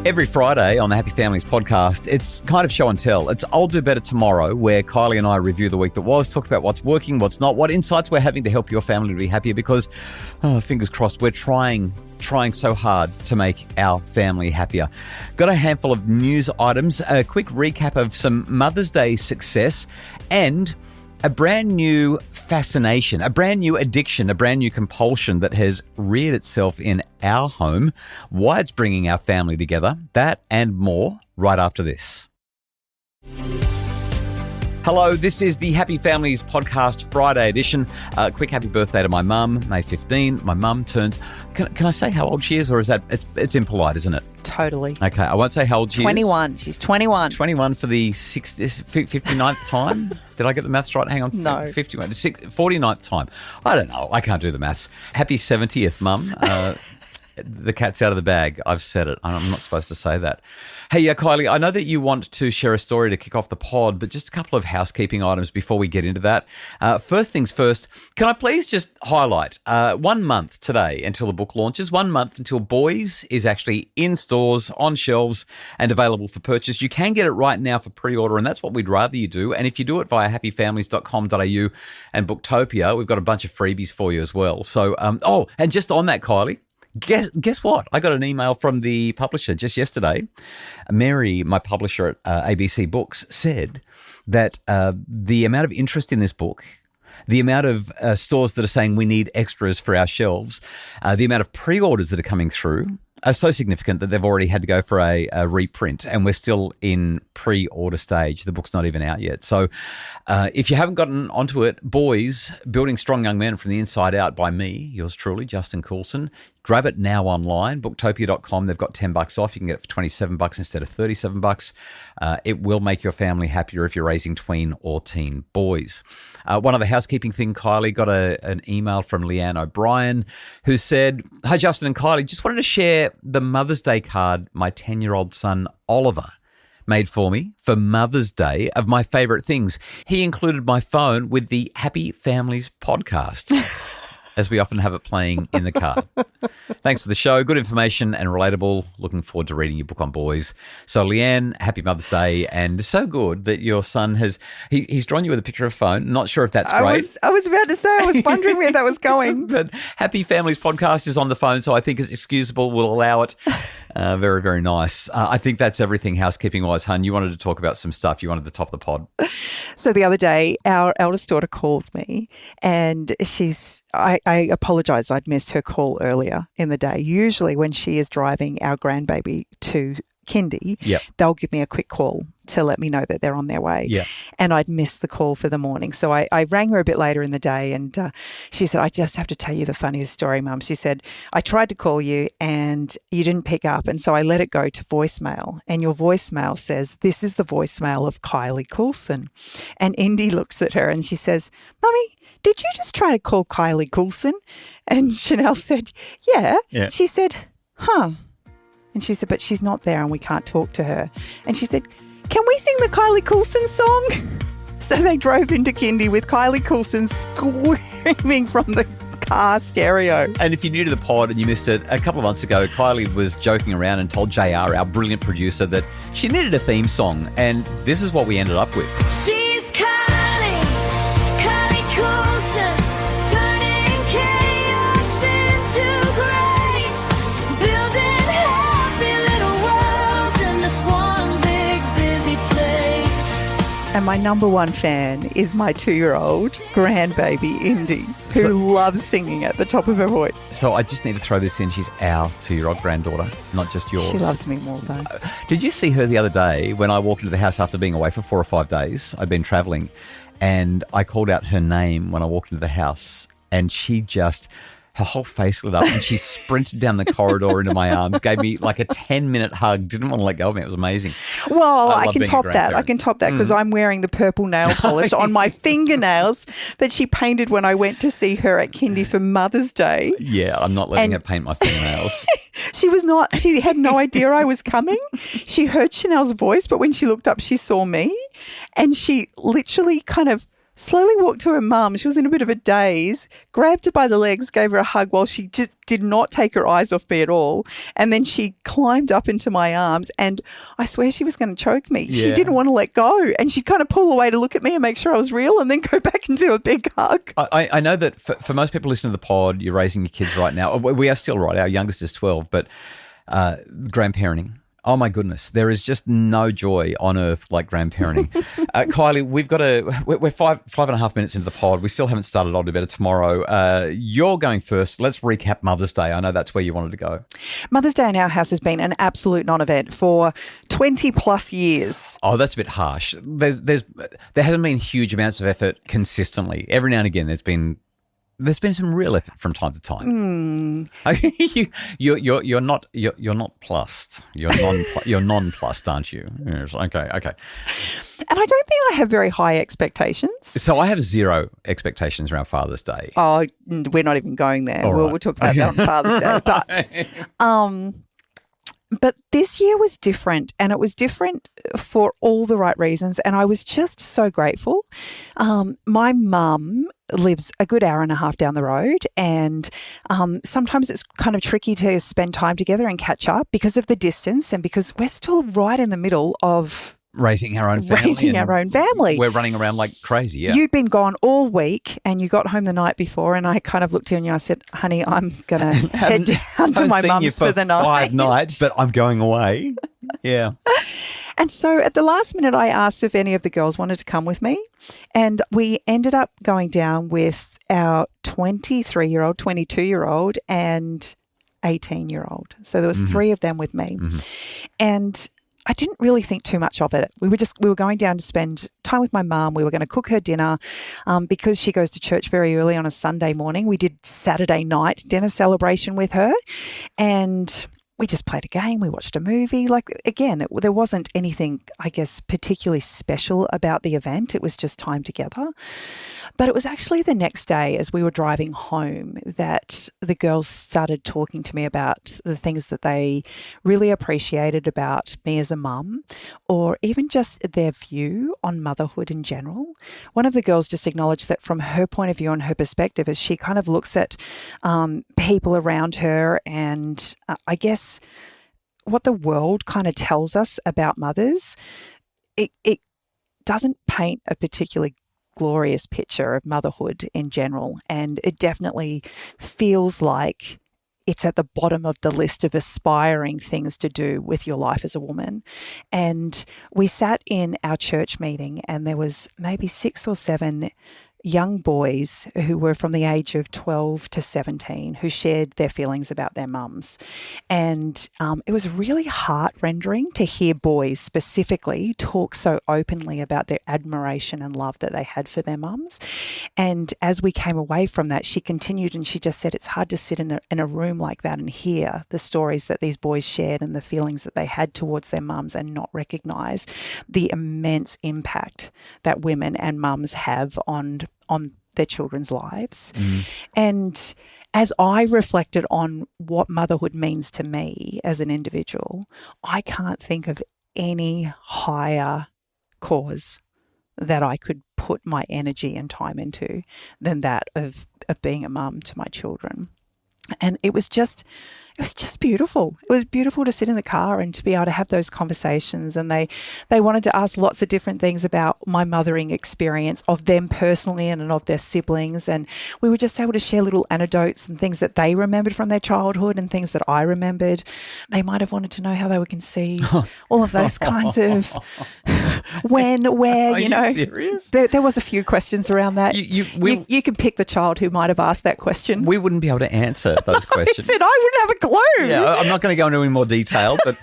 Every Friday on the Happy Families podcast, it's kind of show and tell. It's I'll Do Better Tomorrow, where Kylie and I review the week that was, talk about what's working, what's not, what insights we're having to help your family to be happier because, fingers crossed, we're trying so hard to make our family happier. Got a handful of news items, a quick recap of some Mother's Day success, and a brand new fascination, a brand new addiction, a brand new compulsion that has reared itself in our home, why it's bringing our family together, that and more right after this. Hello, this is the Happy Families podcast Friday edition. Quick happy birthday to my mum, May 15. My mum turns, can I say how old she is, or is that, it's impolite, isn't it? Totally. Okay, I won't say how old she is. 21. She's 21. 21 for the 59th time. Did I get the maths right? Hang on. No. 49th time. I don't know. I can't do the maths. Happy 70th, Mum. The cat's out of the bag. I've said it. I'm not supposed to say that. Hey, Kylie, I know that you want to share a story to kick off the pod, but just a couple of housekeeping items before we get into that. First things first, can I please just highlight 1 month today until the book launches, 1 month until Boys is actually in stores, on shelves, and available for purchase. You can get it right now for pre-order, and that's what we'd rather you do. And if you do it via happyfamilies.com.au and Booktopia, we've got a bunch of freebies for you as well. So, and just on that, Kylie, Guess what? I got an email from the publisher just yesterday. Mary, my publisher at ABC Books, said that the amount of interest in this book, the amount of stores that are saying we need extras for our shelves, the amount of pre-orders that are coming through are so significant that they've already had to go for a reprint, and we're still in pre-order stage. The book's not even out yet. So if you haven't gotten onto it, Boys, Building Strong Young Men from the Inside Out by me, yours truly, Justin Coulson. Grab it now online, booktopia.com. They've got $10 off. You can get it for $27 instead of $37. It will make your family happier if you're raising tween or teen boys. One other housekeeping thing, Kylie, got an email from Leanne O'Brien who said, "Hi, Justin and Kylie, just wanted to share the Mother's Day card my 10-year-old son, Oliver, made for me for Mother's Day of my favourite things. He included my phone with the Happy Families podcast." As we often have it playing in the car. Thanks for the show. Good information and relatable. Looking forward to reading your book on Boys. So, Leanne, happy Mother's Day. And so good that your son he's drawn you with a picture of a phone. Not sure if that's great. I was about to say, I was wondering where that was going. But Happy Families podcast is on the phone, so I think it's excusable. We'll allow it. Very, very nice. I think that's everything housekeeping-wise, hun. You wanted to talk about some stuff. You wanted to top the pod. So the other day, our eldest daughter called me, and I apologise. I'd missed her call earlier in the day. Usually when she is driving our grandbaby to kindy, they'll give me a quick call to let me know that they're on their way. Yeah. And I'd missed the call for the morning. So I rang her a bit later in the day, and she said, "I just have to tell you the funniest story, Mum." She said, "I tried to call you and you didn't pick up, and so I let it go to voicemail. And your voicemail says, 'This is the voicemail of Kylie Coulson.'" And Indy looks at her and she says, "Mummy, did you just try to call Kylie Coulson?" And Chanel said, yeah. She said, "Huh." And she said, "But she's not there and we can't talk to her." And she said, "Can we sing the Kylie Coulson song?" So they drove into kindy with Kylie Coulson screaming from the car stereo. And if you're new to the pod and you missed it, a couple of months ago, Kylie was joking around and told JR, our brilliant producer, that she needed a theme song. And this is what we ended up with. She's Kylie Coulson, turning chaos into grace, building happy little worlds in this one big busy place. And my number one fan is my 2-year-old grandbaby, Indy, who loves singing at the top of her voice. So I just need to throw this in. She's our 2-year-old granddaughter, not just yours. She loves me more though. Did you see her the other day when I walked into the house after being away for 4 or 5 days? I'd been travelling and I called out her name when I walked into the house, and she just... her whole face lit up and she sprinted down the corridor into my arms, gave me like a 10-minute hug, didn't want to let go of me. It was amazing. Well, I can top that. I can top that because I'm wearing the purple nail polish on my fingernails that she painted when I went to see her at kindy for Mother's Day. Yeah, I'm not letting her paint my fingernails. She had no idea I was coming. She heard Chanel's voice, but when she looked up, she saw me and she literally kind of slowly walked to her mum. She was in a bit of a daze, grabbed her by the legs, gave her a hug while she just did not take her eyes off me at all. And then she climbed up into my arms and I swear she was going to choke me. She Yeah. didn't want to let go. And she'd kind of pull away to look at me and make sure I was real and then go back and do a big hug. I know that for most people listening to the pod, you're raising your kids right now. We are still right. Our youngest is 12, but grandparenting. Oh my goodness, there is just no joy on earth like grandparenting. Kylie, we're 5.5 minutes into the pod. We still haven't started on to better tomorrow. You're going first. Let's recap Mother's Day. I know that's where you wanted to go. Mother's Day in our house has been an absolute non-event for 20 plus years. Oh, that's a bit harsh. There hasn't been huge amounts of effort consistently. Every now and again, there's been some real effort from time to time. You're not plussed. You're nonplussed, aren't you? Yes, okay. And I don't think I have very high expectations. So I have zero expectations around Father's Day. Oh, we're not even going there. All right. We'll talk about that on Father's Day. But this year was different, and it was different for all the right reasons. And I was just so grateful. My mum lives a good hour and a half down the road, and sometimes it's kind of tricky to spend time together and catch up because of the distance and because we're still right in the middle of Raising our own family. We're running around like crazy, yeah. You'd been gone all week and you got home the night before, and I kind of looked at you and I said, honey, I'm going to head down to my mum's for the night. 5 nights, but I'm going away. Yeah. And so at the last minute, I asked if any of the girls wanted to come with me, and we ended up going down with our 23-year-old, 22-year-old and 18-year-old. So there was 3 of them with me. And I didn't really think too much of it. We were going down to spend time with my mum. We were going to cook her dinner because she goes to church very early on a Sunday morning. We did Saturday night dinner celebration with her, and we just played a game. We watched a movie. Like, again, there wasn't anything, I guess, particularly special about the event. It was just time together. But it was actually the next day as we were driving home that the girls started talking to me about the things that they really appreciated about me as a mum, or even just their view on motherhood in general. One of the girls just acknowledged that from her point of view and her perspective, as she kind of looks at people around her and I guess what the world kind of tells us about mothers, it doesn't paint a particularly glorious picture of motherhood in general. And it definitely feels like it's at the bottom of the list of aspiring things to do with your life as a woman. And we sat in our church meeting and there was maybe 6 or 7 young boys who were from the age of 12 to 17 who shared their feelings about their mums. And it was really heart-rending to hear boys specifically talk so openly about their admiration and love that they had for their mums. And as we came away from that, she continued and she just said it's hard to sit in a room like that and hear the stories that these boys shared and the feelings that they had towards their mums and not recognise the immense impact that women and mums have on their children's lives. And as I reflected on what motherhood means to me as an individual, I can't think of any higher cause that I could put my energy and time into than that of being a mum to my children. And it was just beautiful. It was beautiful to sit in the car and to be able to have those conversations. And they wanted to ask lots of different things about my mothering experience of them personally and of their siblings. And we were just able to share little anecdotes and things that they remembered from their childhood and things that I remembered. They might have wanted to know how they were conceived, all of those kinds of when, where, you know. Are you serious? There was a few questions around that. You can pick the child who might have asked that question. We wouldn't be able to answer those questions. I said I wouldn't have a clue. Yeah, I'm not going to go into any more detail, but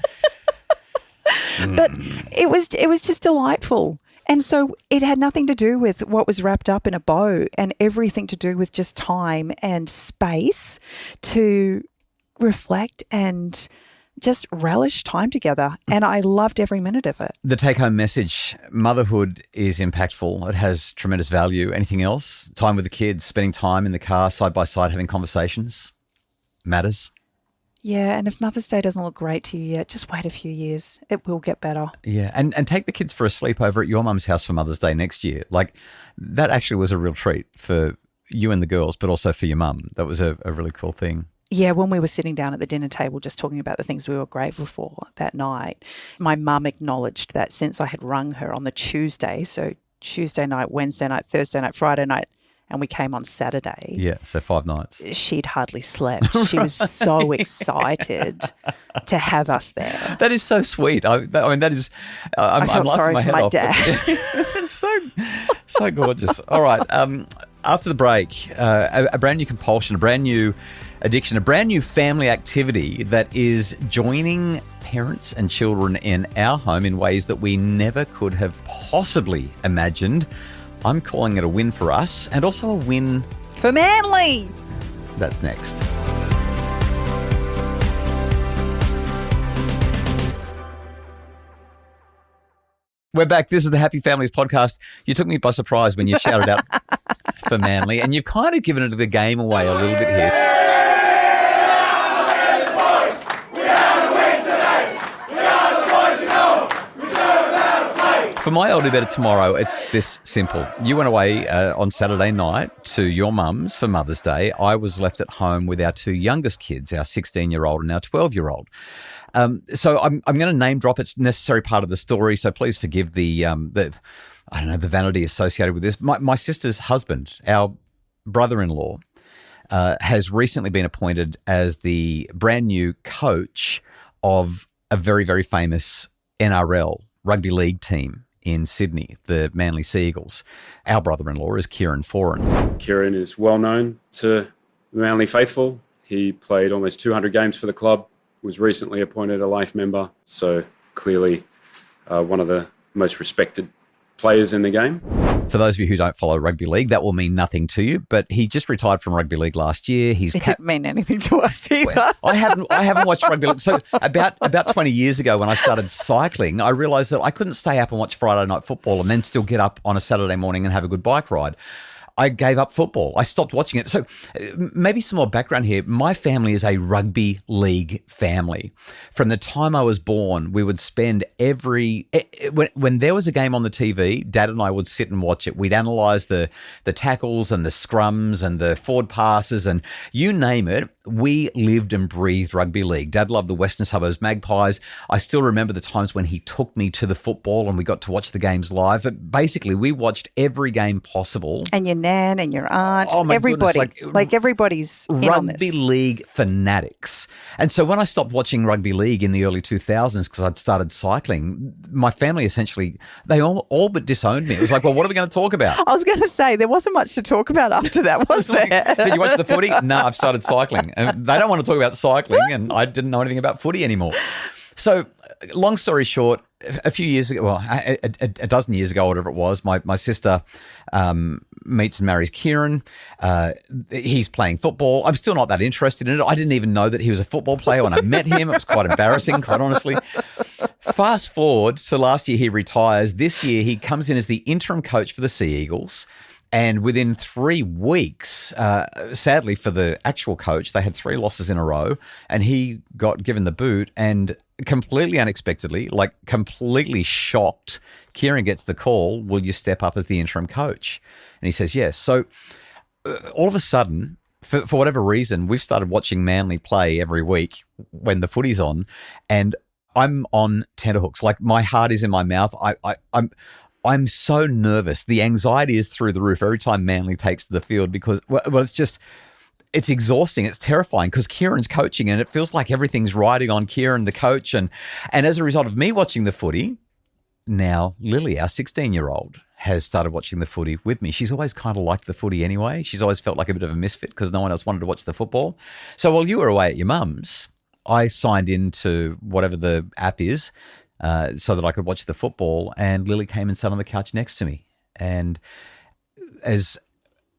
but it was just delightful. And so it had nothing to do with what was wrapped up in a bow and everything to do with just time and space to reflect and just relish time together. And I loved every minute of it. The take-home message, motherhood is impactful. It has tremendous value. Anything else? Time with the kids, spending time in the car, side by side, having conversations, matters? Yeah, and if Mother's Day doesn't look great to you yet, just wait a few years. It will get better. Yeah, and take the kids for a sleepover at your mum's house for Mother's Day next year. Like, that actually was a real treat for you and the girls, but also for your mum. That was a really cool thing. Yeah, when we were sitting down at the dinner table just talking about the things we were grateful for that night, my mum acknowledged that since I had rung her on the Tuesday, so Tuesday night, Wednesday night, Thursday night, Friday night, and we came on Saturday. Yeah, so 5 nights. She'd hardly slept. She was so excited to have us there. That is so sweet. I mean, that is. I felt sorry my for head my off. dad. It's so gorgeous. All right. After the break, a brand new compulsion, a brand new addiction, a brand new family activity that is joining parents and children in our home in ways that we never could have possibly imagined. I'm calling it a win for us and also a win For Manly. That's next. We're back. This is the Happy Families podcast. You took me by surprise when you shouted out for Manly, and you've kind of given it the game away a little bit here. For my older better tomorrow, it's this simple. You went away on Saturday night to your mum's for Mother's Day. I was left at home with our two youngest kids, our 16-year-old and our 12-year-old. So I'm going to name drop. It's a necessary part of the story, so please forgive the vanity associated with this. My sister's husband, our brother-in-law, has recently been appointed as the brand new coach of a very, very famous NRL rugby league team in Sydney, the Manly Sea Eagles. Our brother-in-law is Kieran Foran. Kieran is well known to the Manly faithful. He played almost 200 games for the club, was recently appointed a life member, so clearly one of the most respected players in the game. For those of you who don't follow rugby league, that will mean nothing to you, but he just retired from rugby league last year. It didn't mean anything to us either. I haven't watched rugby league. So about 20 years ago when I started cycling, I realised that I couldn't stay up and watch Friday night football and then still get up on a Saturday morning and have a good bike ride. I gave up football. I stopped watching it. So maybe some more background here. My family is a rugby league family. From the time I was born, we would spend when there was a game on the TV, Dad and I would sit and watch it. We'd analyse the tackles and the scrums and the forward passes and you name it. We lived and breathed rugby league. Dad loved the Western Suburbs Magpies. I still remember the times when he took me to the football and we got to watch the games live. But basically, we watched every game possible. And your nan and your aunt, everybody. Goodness, like everybody's in on this. Rugby league fanatics. And so when I stopped watching rugby league in the early 2000s because I'd started cycling, my family essentially, they all but disowned me. It was like, well, what are we going to talk about? I was going to say, there wasn't much to talk about after that, was there? Did you watch the footy? No, I've started cycling. And they don't want to talk about cycling, and I didn't know anything about footy anymore. So, long story short, a few years ago, well, a dozen years ago, whatever it was, my sister meets and marries Kieran. He's playing football. I'm still not that interested in it. I didn't even know that he was a football player when I met him. It was quite embarrassing, quite honestly. Fast forward to last year, he retires. This year, he comes in as the interim coach for the Sea Eagles. And within 3 weeks, sadly for the actual coach, they had 3 losses in a row and he got given the boot and completely unexpectedly, like completely shocked, Kieran gets the call, will you step up as the interim coach? And he says, yes. So all of a sudden, for whatever reason, we've started watching Manly play every week when the footy's on and I'm on tenterhooks. Like my heart is in my mouth. I'm so nervous. The anxiety is through the roof every time Manly takes to the field because, well, it's exhausting. It's terrifying because Kieran's coaching and it feels like everything's riding on Kieran, the coach. And as a result of me watching the footy, now Lily, our 16-year-old, has started watching the footy with me. She's always kind of liked the footy anyway. She's always felt like a bit of a misfit because no one else wanted to watch the football. So while you were away at your mum's, I signed into whatever the app is, so that I could watch the football, and Lily came and sat on the couch next to me. And as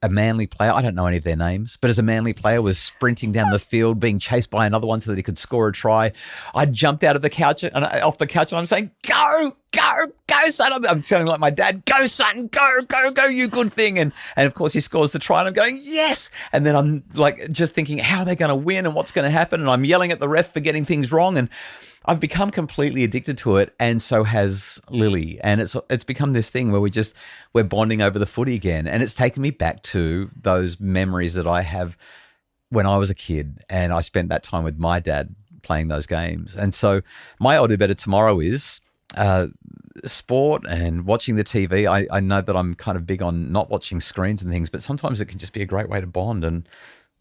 a Manly player, I don't know any of their names, but as a Manly player was sprinting down the field, being chased by another one so that he could score a try, I jumped out of the couch and off the couch and I'm saying, go, go, son. I'm sounding like my dad. Go, son, go, you good thing. And of course he scores the try and I'm going, yes. And then I'm like just thinking, how are they going to win and what's going to happen? And I'm yelling at the ref for getting things wrong. And I've become completely addicted to it, and so has Lily. And it's become this thing where we're bonding over the footy again. And it's taken me back to those memories that I have when I was a kid, and I spent that time with my dad playing those games. And so my I'll do better tomorrow is sport and watching the TV. I know that I'm kind of big on not watching screens and things, but sometimes it can just be a great way to bond, and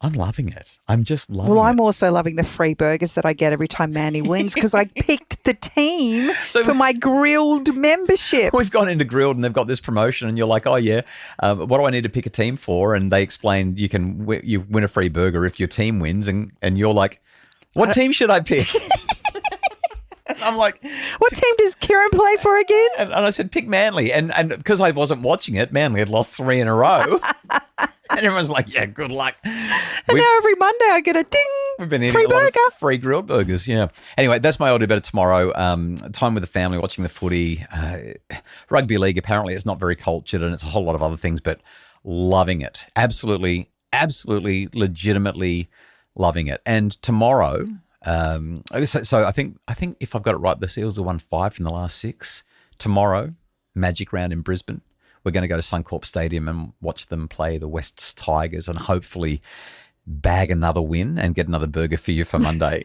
I'm loving it. I'm just loving it. Well, I'm also loving the free burgers that I get every time Manny wins because I picked the team for my grilled membership. We've gone into grilled and they've got this promotion and you're like, oh yeah, what do I need to pick a team for? And they explain you win a free burger if your team wins, and you're like, what team should I pick? I'm like, what team does Kieran play for again? And I said, pick Manly. And because I wasn't watching it, Manly had lost 3 in a row. And everyone's like, yeah, good luck. And now every Monday I get a ding, We've been eating free a lot burger. of free grilled burgers, yeah. Anyway, that's my I'll do better tomorrow. Time with the family, watching the footy. Rugby league, apparently it's not very cultured and it's a whole lot of other things, but loving it. Absolutely, legitimately loving it. And tomorrow, so I think if I've got it right, the Seals have won 5 from the last 6. Tomorrow, Magic Round in Brisbane. We're going to go to Suncorp Stadium and watch them play the Wests Tigers and hopefully bag another win and get another burger for you for Monday.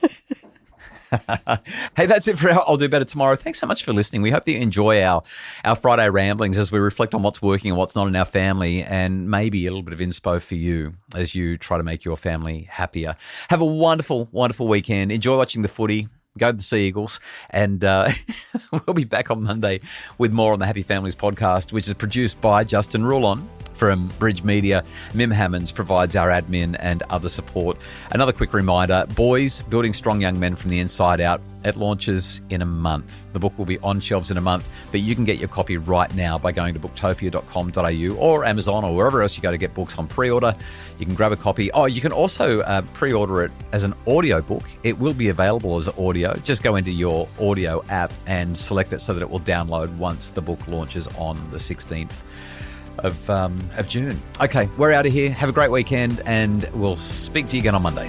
Hey, that's it for our I'll Do Better Tomorrow. Thanks so much for listening. We hope that you enjoy our Friday ramblings as we reflect on what's working and what's not in our family, and maybe a little bit of inspo for you as you try to make your family happier. Have a wonderful, wonderful weekend. Enjoy watching the footy. Go to the Sea Eagles, and we'll be back on Monday with more on the Happy Families podcast, which is produced by Justin Rulon from Bridge Media. Mim Hammonds provides our admin and other support. Another quick reminder, Boys, Building Strong Young Men from the Inside Out. It launches in a month. The book will be on shelves in a month, but you can get your copy right now by going to booktopia.com.au or Amazon or wherever else you go to get books on pre-order. You can grab a copy. Oh, you can also pre-order it as an audio book. It will be available as audio. Just go into your audio app and select it so that it will download once the book launches on the 16th of June. Okay, we're out of here. Have a great weekend, and we'll speak to you again on Monday.